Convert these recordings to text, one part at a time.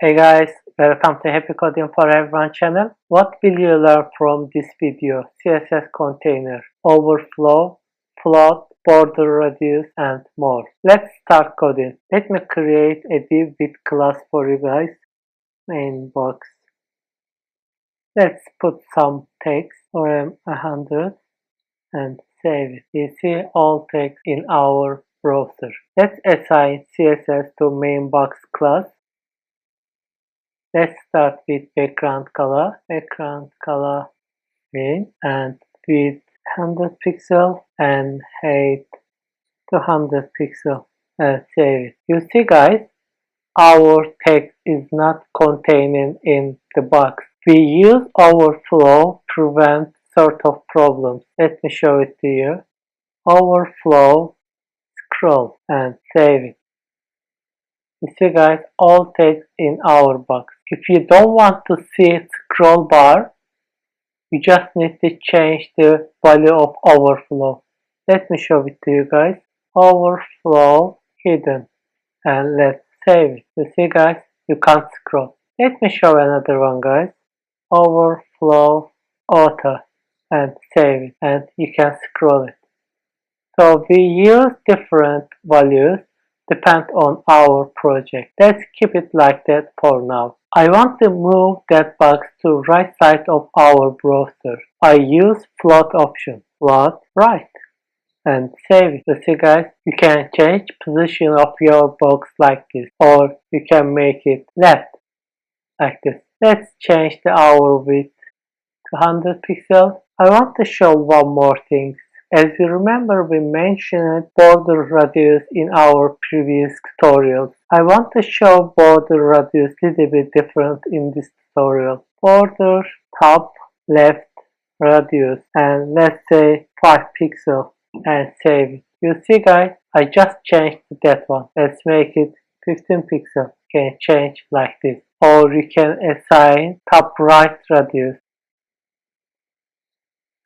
Hey guys, welcome to Happy Coding for Everyone channel. What will you learn from this video? CSS container, overflow, float, border radius, and more. Let's start coding. Let me create a div with class for you guys. Main box. Let's put some text for 100 and save it. You see all text in our browser. Let's assign CSS to main box class. Let's start with background color green and width 100 pixel and height 200 pixel and save it. You see guys, our text is not contained in the box. We use overflow to prevent sort of problems. Let me show it to you. Overflow, scroll and save it. You see guys, all text in our box. If you don't want to see scroll bar, you just need to change the value of overflow. Let me show it to you guys. Overflow hidden and let's save it. You see guys, you can't scroll. Let me show another one guys. Overflow auto and save it and you can scroll it. So we use different values depend on our project. Let's keep it like that for now. I want to move that box to right side of our browser. I use float option. Float right and save it. You see guys, you can change position of your box like this or you can make it left like this. Let's change the hour width to 100 pixels. I want to show one more thing. As you remember, we mentioned border radius in our previous tutorial. I want to show border radius a little bit different in this tutorial. Border, top, left, radius, and let's say 5 pixels and save it. You see guys, I just changed that one. Let's make it 15 pixels. You can change like this. Or you can assign top right radius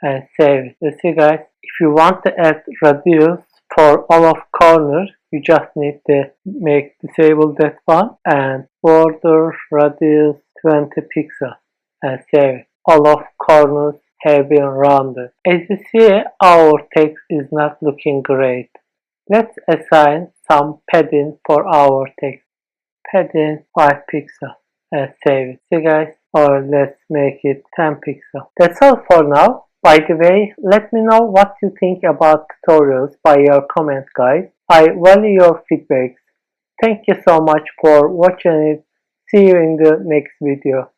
and save it. You see guys, if you want to add radius for all of corners, you just need to disable that one and border radius 20 pixels and save it. All of corners have been rounded. As you see, our text is not looking great. Let's assign some padding for our text. Padding 5 pixels and save it. See guys, or let's make it 10 pixels. That's all for now. By the way, let me know what you think about tutorials by your comment guys. I value your feedbacks. Thank you so much for watching it. See you in the next video.